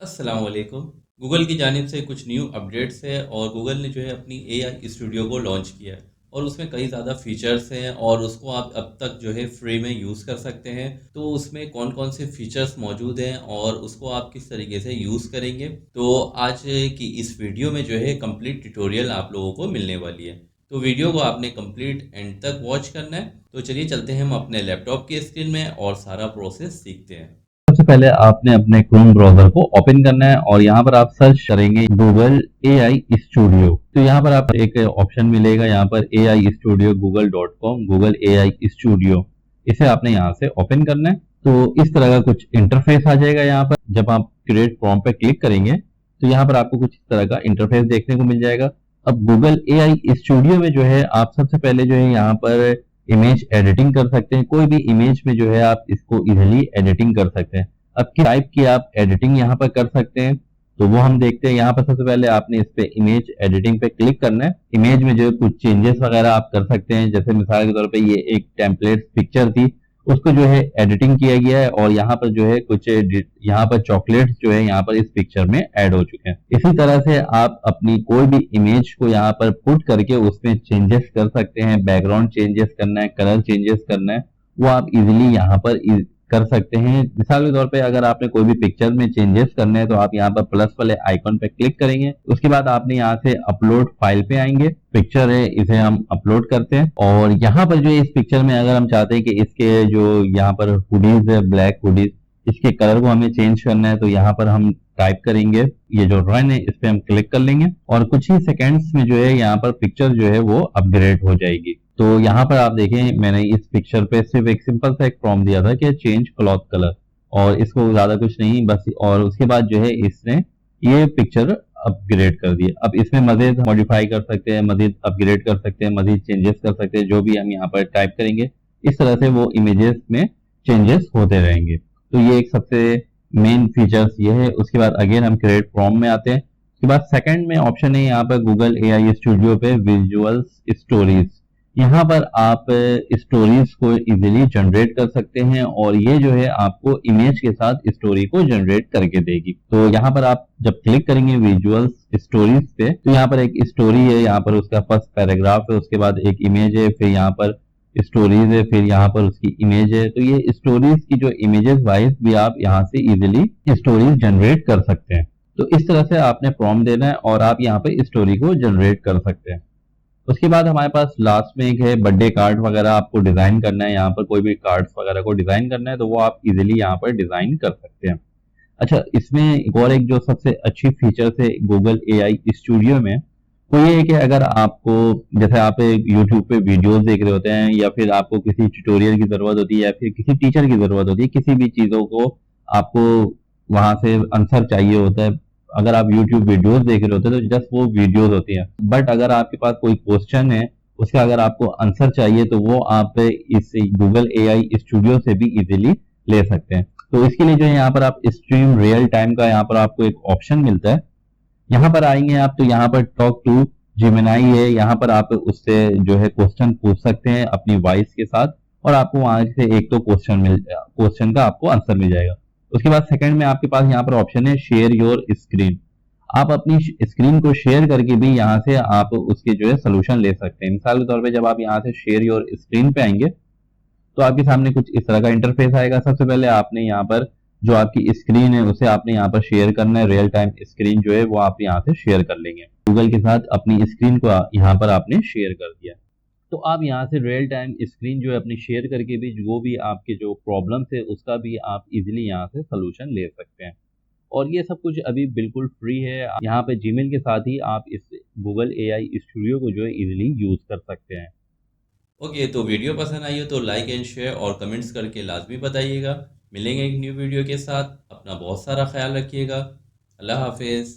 अस्सलाम वालेकुम। गूगल की जानिब से कुछ न्यू अपडेट्स है और गूगल ने जो है अपनी एआई स्टूडियो को लॉन्च किया है और उसमें कई ज़्यादा फीचर्स हैं और उसको आप अब तक जो है फ्री में यूज़ कर सकते हैं। तो उसमें कौन-कौन से फीचर्स मौजूद हैं और उसको आप किस तरीके से यूज़ करेंगे, तो आज की इस वीडियो में जो है कंप्लीट ट्यूटोरियल आप लोगों को मिलने वाली है। तो वीडियो को आपने कंप्लीट एंड तक वॉच करना है। तो चलिए चलते हैं हम अपने लैपटॉप की स्क्रीन में और सारा प्रोसेस सीखते हैं। सबसे पहले आपने अपने क्रोम ब्राउजर को ओपन करना है और यहाँ पर आप सर्च करेंगे गूगल एआई स्टूडियो। तो यहाँ पर आप एक ऑप्शन मिलेगा, यहाँ पर AI studio google.com Google AI studio. इसे आपने यहाँ से ओपन करना है। तो इस तरह का कुछ इंटरफेस आ जाएगा। यहाँ पर जब आप क्रिएट प्रॉम्प्ट पे क्लिक करेंगे तो यहाँ पर आपको कुछ इस तरह का इंटरफेस देखने को मिल जाएगा। अब गूगल एआई स्टूडियो में जो है आप सबसे पहले जो है यहाँ पर इमेज एडिटिंग कर सकते हैं। कोई भी इमेज में जो है आप इसको इजीली एडिटिंग कर सकते हैं। अब किस टाइप की आप एडिटिंग यहाँ पर कर सकते हैं तो वो हम देखते हैं। यहाँ पर सबसे पहले आपने इस पे इमेज एडिटिंग पे क्लिक करना है। इमेज में जो है कुछ चेंजेस वगैरह आप कर सकते हैं, जैसे मिसाल के तौर पे ये एक टेम्पलेट पिक्चर थी, उसको जो है एडिटिंग किया गया है और यहाँ पर जो है कुछ यहाँ पर चॉकलेट्स जो है यहाँ पर इस पिक्चर में ऐड हो चुके हैं। इसी तरह से आप अपनी कोई भी इमेज को यहाँ पर पुट करके उसमें चेंजेस कर सकते हैं। बैकग्राउंड चेंजेस करना है, कलर चेंजेस करना है, वो आप इजीली यहाँ पर कर सकते हैं। मिसाल के तौर पे अगर आपने कोई भी पिक्चर में चेंजेस करने हैं तो आप यहाँ पर प्लस वाले आइकॉन पे क्लिक करेंगे। उसके बाद आपने यहाँ से अपलोड फाइल पे आएंगे। पिक्चर है, इसे हम अपलोड करते हैं और यहाँ पर जो इस पिक्चर में अगर हम चाहते हैं कि इसके जो यहाँ पर हुडीज है, ब्लैक हुडीज, इसके कलर को हमें चेंज करना है तो यहाँ पर हम टाइप करेंगे, ये जो रन है इस पे हम क्लिक कर लेंगे और कुछ ही सेकंड्स में जो है यहाँ पर पिक्चर जो है वो अपग्रेड हो जाएगी। तो यहाँ पर आप देखें, मैंने इस पिक्चर पे सिर्फ एक सिंपल सा एक प्रॉम्प्ट दिया था कि चेंज क्लॉथ कलर, और इसको ज्यादा कुछ नहीं बस, और उसके बाद जो है इसने ये पिक्चर अपग्रेड कर दिया। अब इसमें मजीद मॉडिफाई कर सकते हैं, मजीद अपग्रेड कर सकते हैं, मजीद चेंजेस कर सकते हैं, जो भी हम यहाँ पर टाइप करेंगे इस तरह से वो इमेजेस में चेंजेस होते रहेंगे। तो ये एक सबसे मेन फीचर्स ये है। उसके बाद अगेन हम क्रिएट प्रॉम्प्ट में आते हैं। उसके बाद सेकंड में ऑप्शन है यहाँ पर गूगल एआई स्टूडियो पे विजुअल्स स्टोरीज। यहाँ पर आप स्टोरीज को इजीली जनरेट कर सकते हैं और ये जो है आपको इमेज के साथ स्टोरी को जनरेट करके देगी। तो यहाँ पर आप जब क्लिक करेंगे विजुअल्स स्टोरीज पे तो यहाँ पर एक स्टोरी है, यहाँ पर उसका फर्स्ट पैराग्राफ है, उसके बाद एक इमेज है, फिर यहाँ पर स्टोरीज है, फिर यहाँ पर उसकी इमेज है। तो ये स्टोरीज की जो इमेजेस वाइज भी आप यहाँ से इजीली स्टोरीज जनरेट कर सकते हैं। तो इस तरह से आपने प्रॉम्प्ट देना है और आप यहाँ पे स्टोरी को जनरेट कर सकते हैं। उसके बाद हमारे पास लास्ट में एक है बर्थडे कार्ड वगैरह आपको डिजाइन करना है। यहाँ पर कोई भी कार्ड्स वगैरह को डिजाइन करना है तो वो आप इजीली यहाँ पर डिजाइन कर सकते हैं। अच्छा, इसमें एक और एक जो सबसे अच्छी फीचर्स है गूगल एआई स्टूडियो में, वो ये है कि अगर आपको, जैसे आप यूट्यूब पे वीडियोस देख रहे होते हैं या फिर आपको किसी ट्यूटोरियल की जरूरत होती है या फिर किसी टीचर की जरूरत होती है, किसी भी चीजों को आपको वहां से आंसर चाहिए होता है, अगर आप यूट्यूब वीडियोस देख रहे होते हैं तो जस्ट वो वीडियोस होती हैं। बट अगर आपके पास कोई क्वेश्चन है, उसका अगर आपको आंसर चाहिए तो वो आप इस गूगल एआई स्टूडियो से भी इजीली ले सकते हैं। तो इसके लिए जो है यहाँ पर आप स्ट्रीम रियल टाइम का यहाँ पर आपको एक ऑप्शन मिलता है। यहाँ पर आएंगे आप तो यहाँ पर टॉक टू जिमिनाई है, यहाँ पर आप उससे जो है क्वेश्चन पूछ सकते हैं अपनी वॉइस के साथ और आपको वहां से एक तो क्वेश्चन का आपको आंसर मिल जाएगा। उसके बाद सेकंड में आपके पास यहाँ पर ऑप्शन है शेयर योर स्क्रीन। आप अपनी स्क्रीन को शेयर करके भी यहाँ से आप उसके जो है सोल्यूशन ले सकते हैं। मिसाल के तौर पे जब आप यहाँ से शेयर योर स्क्रीन पे आएंगे तो आपके सामने कुछ इस तरह का इंटरफेस आएगा। सबसे पहले आपने यहाँ पर जो आपकी स्क्रीन है उसे आपने यहाँ पर शेयर करना है। रियल टाइम स्क्रीन जो है वो आप यहाँ से शेयर कर लेंगे। गूगल के साथ अपनी स्क्रीन को यहाँ पर आपने शेयर कर दिया तो आप यहाँ से रियल टाइम स्क्रीन जो है अपनी शेयर करके भी जो भी आपके जो प्रॉब्लम्स है उसका भी आप इजीली यहाँ से सोल्यूशन ले सकते हैं। और ये सब कुछ अभी बिल्कुल फ्री है। यहाँ पे जीमेल के साथ ही आप इस गूगल एआई स्टूडियो को जो है इजीली यूज कर सकते हैं। ओके, तो वीडियो पसंद आई हो तो लाइक एंड शेयर और कमेंट्स करके लाजमी बताइएगा। मिलेंगे एक न्यू वीडियो के साथ। अपना बहुत सारा ख्याल रखिएगा। अल्लाह हाफिज़।